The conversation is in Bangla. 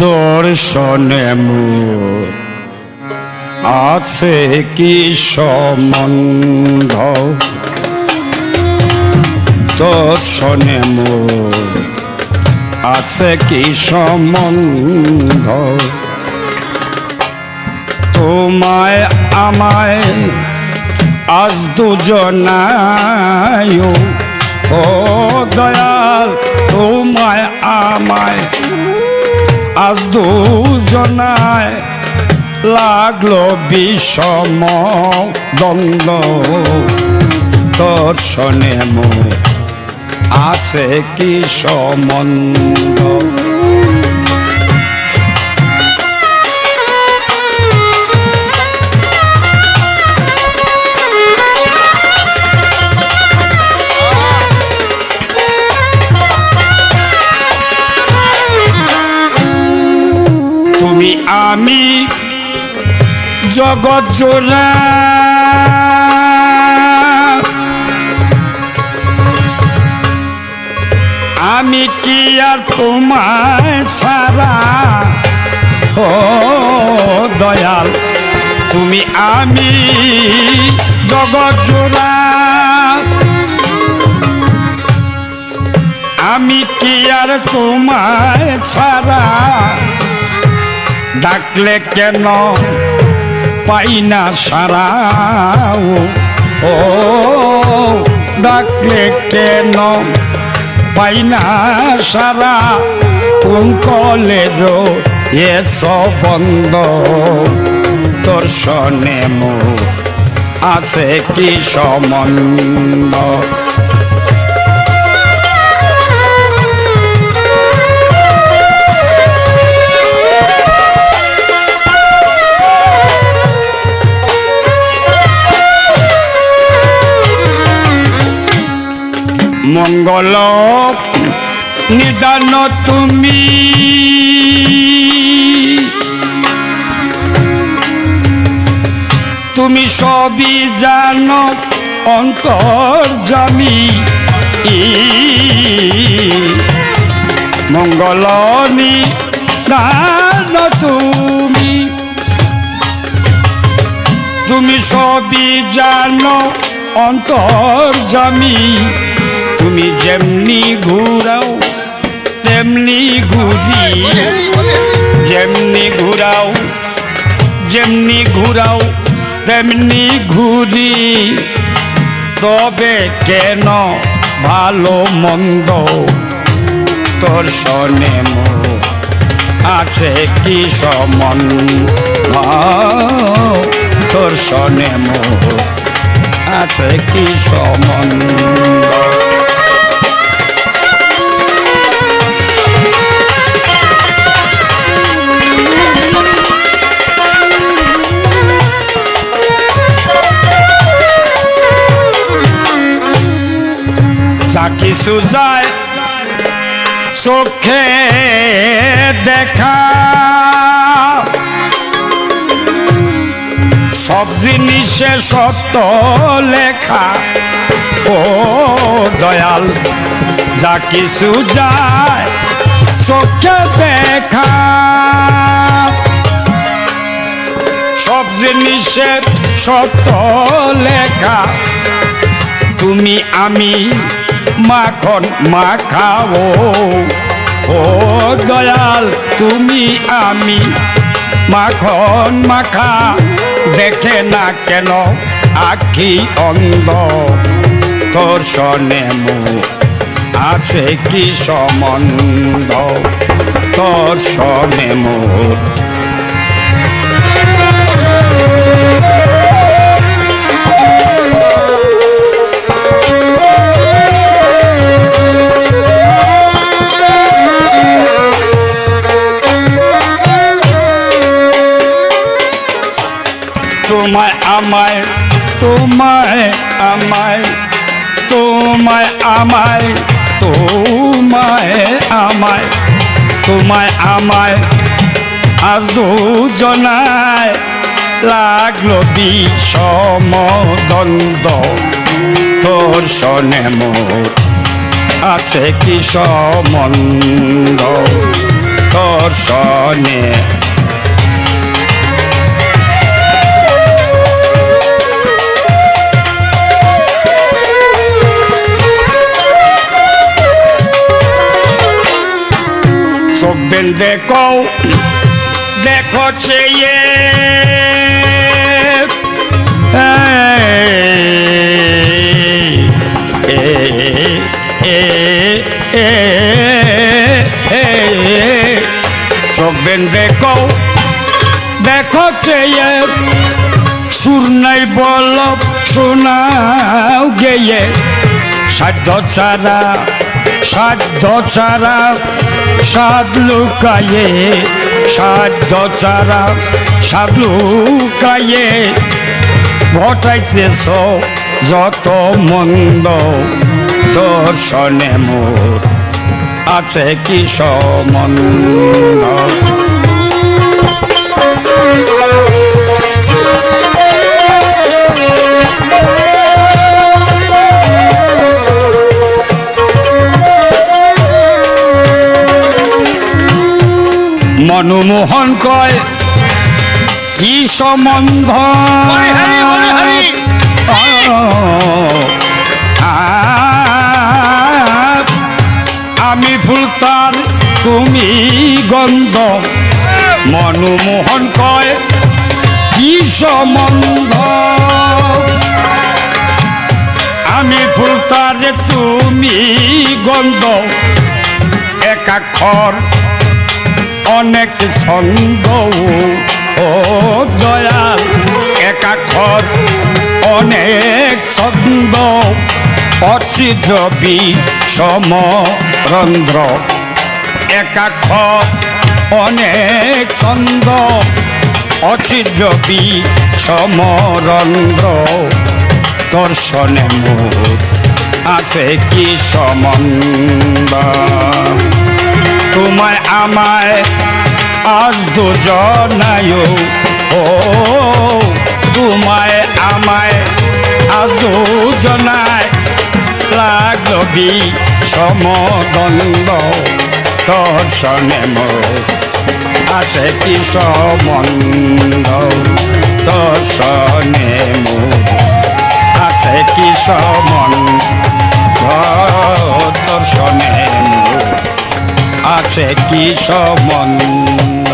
দর্শনে মোর আছে কি সম্বন্ধ, দর্শনে মোর আছে কি সম্বন্ধ, তোমায় আমায় আজ দুজনায়, ও দয়াল তোমায় আমায় আজ দুজনায় লাগলো বিষম দ্বন্দ্ব, দর্শনে মোর আছে কি সম্বন্ধ। তুমি আমি জগৎ জোড়া, আমি কি আর তোমায় ছাড়া, ও দয়াল তুমি আমি জগৎ জোড়া, আমি কি আর তোমায় ছাড়া, ডাকলে কেন পাই না সারা, ও ডাকলে কেন পাই না সারা, কোন কলেজ এস বন্ধ, দর্শনে মোর আছে কি সম্বন্ধ। মঙ্গল নিদান তুমি, তুমি সবই জানো অন্তর্যামী, মঙ্গল নিদান তুমি, তুমি সবই জানো অন্তর্যামী, তুমি যেমনি ঘুরাও তেমনি ঘুরি, যেমনি ঘুরাও যেমনি ঘুরাও তেমনি ঘুরি, তবে কেন ভালো মন্দ, দর্শনে মোর আছে কি সম্বন্ধ, দর্শনে মোর আছে কি সম্বন্ধ। যা কিছু যায় চোখে দেখা, সব জিনিসে সত্য লেখা, ও দয়াল যা কিছু যায় চোখে দেখা, সব জিনিসে সত্য লেখা, তুমি আমি মাখন মাখাও, ও দয়াল তুমি আমি মাখন মাখা, দেখে না কেন আখি অন্ধ, দর্শনে মোর আছে কি সম্বন্ধ, দর্শনে মোর তোমায় আমায় তোমায় আমায় তোমায় আমায় তোমায় আমায় তোমায় আমায় আজ দুজনায় লাগলো বিষম দ্বন্দ্ব তোর সনে মোর আছে কি সম্বন্ধ তোর সনে চোখবেন দেখো দেখো চেয়ে চোখবেন দেখো দেখো চেয়ে সুর নাই বল শোনাও গেয়ে সাধ্য ছাড়া সাদ লুকায়ে সাধ্য ছাড়া সাদ লুকায়ে ঘটাইতেছ যত মন্দ দর্শনে মোর আছে কি সম্বন্ধ মনমোহন কয় কি সম্বন্ধ আমি ফুল তার তুমি গন্ধ মনমোহন কয় কি সম্বন্ধ আমি ফুল তার তুমি গন্ধ একাক্ষর অনেক ছন্দ ও দয়াল একাক্ষর অনেক ছন্দ অছিদ্র বিষমরন্ধ্র একাক্ষর অনেক ছন্দ অছিদ্র বিষমরন্ধ্র দর্শনে মোর আছে কি সম্বন্ধ তোমায় আমায় আজ দুজনায় ও তোমায় আমায় আজ দুজনায় লাগলো বিষম দ্বন্দ্ব দর্শনে মোর আছে কি সম্বন্ধ দর্শনে মোর আছে কি সম্বন্ধ দর্শনে মোর আছে কি সম্বন্ধ